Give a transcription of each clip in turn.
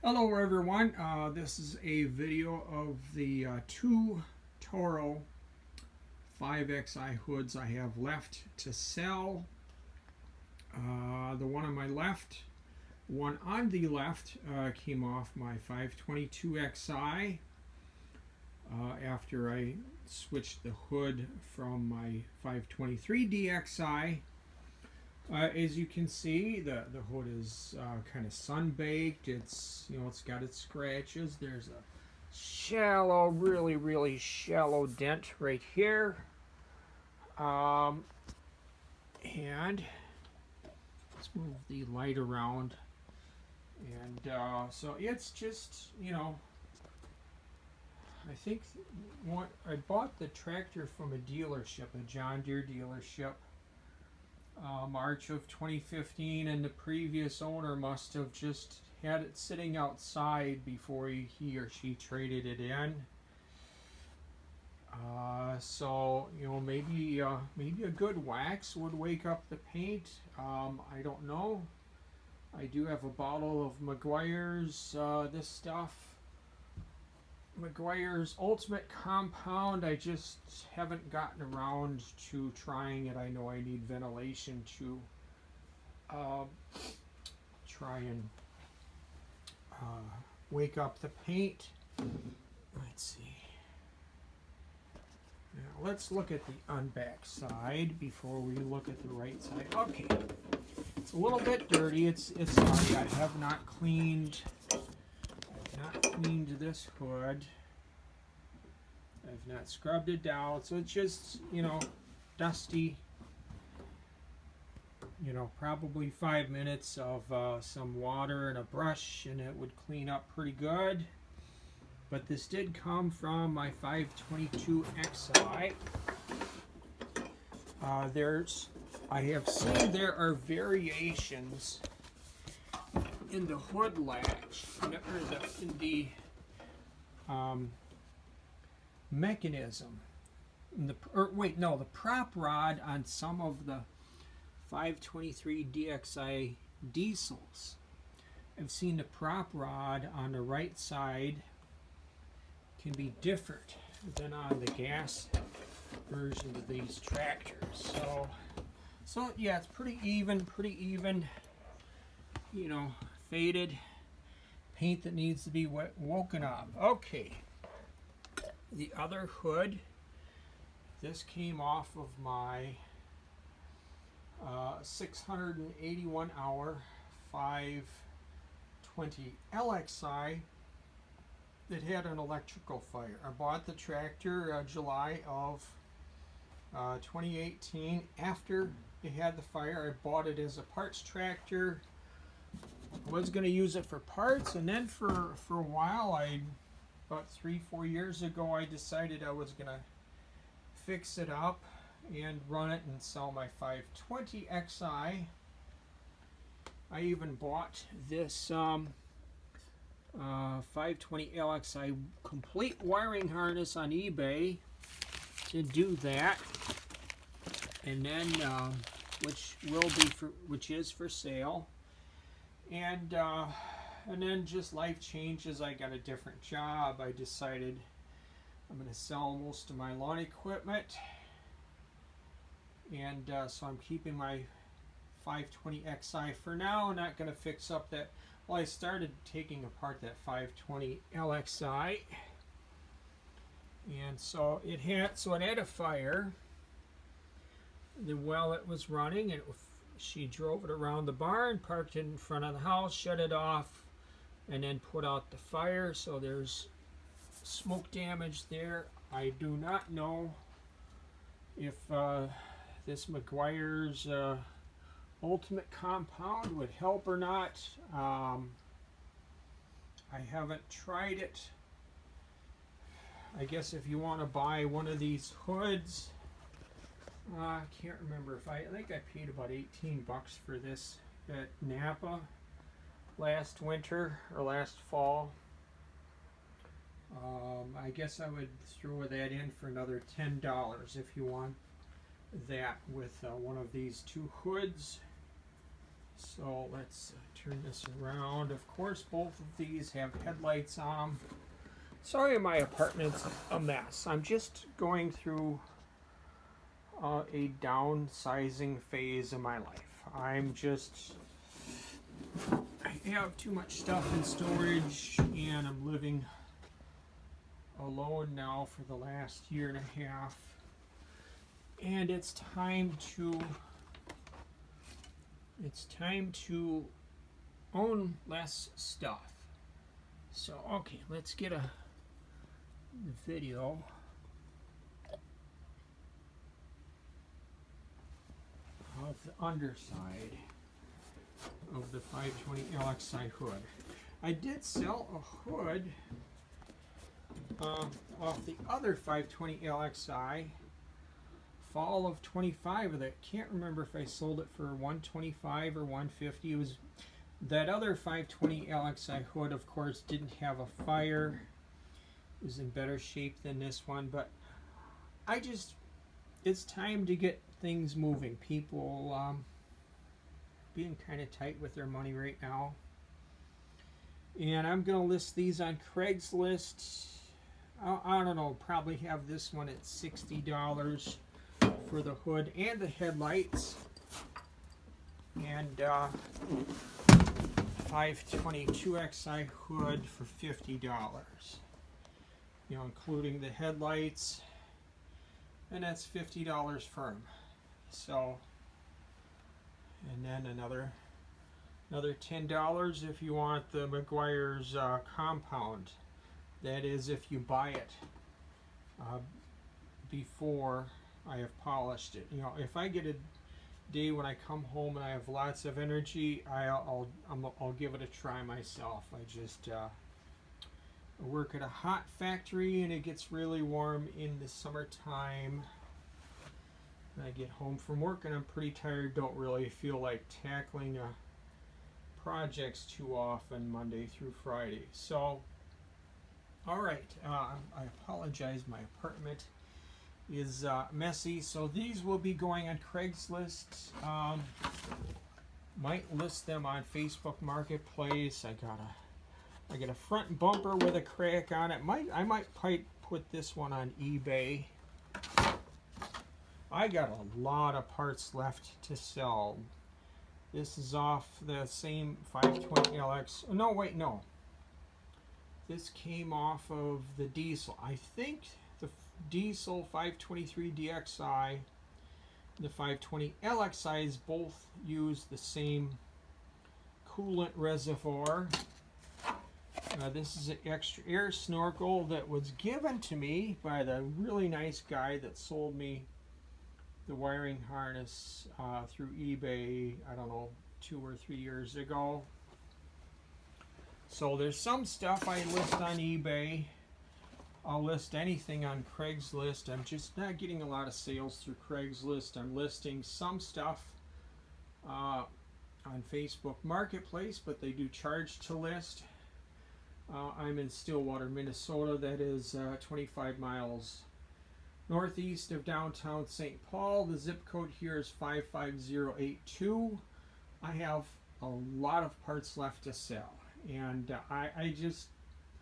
Hello everyone, this is a video of the two Toro 5XI hoods I have left to sell. The one on my left, one on the left came off my 522XI after I switched the hood from my 523DXI. As you can see, the hood is kind of sun-baked. It's got its scratches. There's a shallow, really shallow dent right here. And let's move the light around. And so it's just, I think I bought the tractor from a dealership, a John Deere dealership. March of 2015, and the previous owner must have just had it sitting outside before he or she traded it in. So maybe a good wax would wake up the paint. I don't know. I do have a bottle of Meguiar's this stuff. Meguiar's Ultimate Compound. I just haven't gotten around to trying it. I know I need ventilation to try and wake up the paint. Let's see. Now let's look at the unback side before we look at the right side. Okay, it's a little bit dirty. It's sorry, I have not cleaned this hood. I've not scrubbed it down, so it's just dusty. Probably 5 minutes of some water and a brush and it would clean up pretty good. But this did come from my 522XI. I have seen there are variations in the hood latch, in the mechanism. The prop rod on some of the 523 DXI diesels. I've seen the prop rod on the right side can be different than on the gas version of these tractors. So yeah, it's pretty even, faded paint that needs to be woken up. Okay, the other hood, this came off of my 681 hour 520 LXI that had an electrical fire. I bought the tractor July of 2018. After it had the fire, I bought it as a parts tractor. I was going to use it for parts, and then for a while, about 3-4 years ago, I decided I was going to fix it up and run it and sell my 520XI. I even bought this 520 LXI complete wiring harness on eBay to do that, and then which is for sale. And then just life changes. I got a different job. I decided I'm going to sell most of my lawn equipment, and so I'm keeping my 520XI for now. I'm not going to fix up that. Well, I started taking apart that 520 LXI, and so it had a fire. While it was running, she drove it around the barn, parked it in front of the house, shut it off, and then put out the fire. So there's smoke damage there. I do not know if this Meguiar's Ultimate Compound would help or not. I haven't tried it. I guess if you want to buy one of these hoods, I can't remember if I think I paid about 18 bucks for this at Napa last winter or last fall. I guess I would throw that in for another $10 if you want that with one of these two hoods. So let's turn this around. Of course, both of these have headlights on them. Sorry, my apartment's a mess. I'm just going through a downsizing phase of my life. I have too much stuff in storage, and I'm living alone now for the last year and a half. And it's time to own less stuff. So, okay, let's get a video of the underside of the 520 LXI hood. I did sell a hood off the other 520 LXI fall of 25 of that. Can't remember if I sold it for 125 or 150. It was that other 520 LXI hood, of course, didn't have a fire. It was in better shape than this one, but it's time to get things moving. People being kind of tight with their money right now. And I'm going to list these on Craigslist. I don't know, probably have this one at $60 for the hood and the headlights. And 522XI hood for $50. You know, including the headlights. And that's $50 firm. So, and then another $10 if you want the McGuire's compound. That is, if you buy it before I have polished it. You know, if I get a day when I come home and I have lots of energy, I'll give it a try myself. I just work at a hot factory, and it gets really warm in the summertime. I get home from work and I'm pretty tired, don't really feel like tackling projects too often Monday through Friday. So, alright, I apologize, my apartment is messy. So these will be going on Craigslist. Might list them on Facebook Marketplace. I got a front bumper with a crack on it. I might put this one on eBay. I got a lot of parts left to sell. This is off the same 520 LX. No, wait, no. This came off of the diesel. I think the diesel 523 DXI, the 520 LXIs both use the same coolant reservoir. This is an extra air snorkel that was given to me by the really nice guy that sold me the wiring harness through eBay, I don't know, 2 or 3 years ago. So there's some stuff I list on eBay. I'll list anything on Craigslist. I'm just not getting a lot of sales through Craigslist. I'm listing some stuff on Facebook Marketplace, but they do charge to list. I'm in Stillwater, Minnesota. That is 25 miles northeast of downtown St. Paul. The zip code here is 55082. I have a lot of parts left to sell, and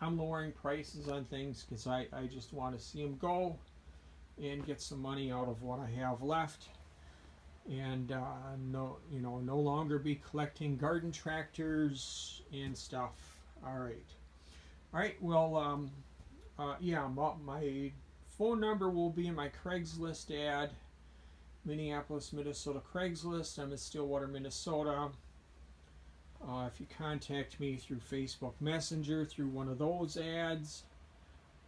I'm lowering prices on things because I just want to see them go and get some money out of what I have left, and no longer be collecting garden tractors and stuff. All right. Well, yeah, my phone number will be in my Craigslist ad. Minneapolis, Minnesota Craigslist. I'm in Stillwater, Minnesota. If you contact me through Facebook Messenger, through one of those ads,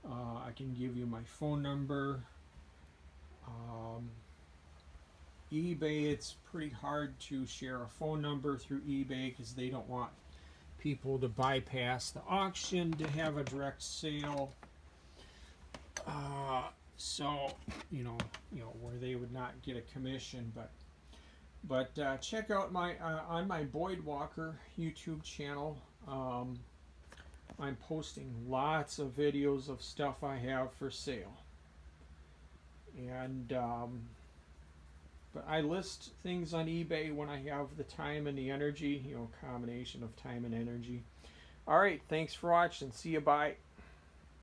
I can give you my phone number. eBay, it's pretty hard to share a phone number through eBay because they don't want people to bypass the auction to have a direct sale. So where they would not get a commission, but check out my on my Boyd Walker YouTube channel. I'm posting lots of videos of stuff I have for sale, and But I list things on eBay when I have the time and the energy, combination of time and energy. All right, thanks for watching. See you, bye.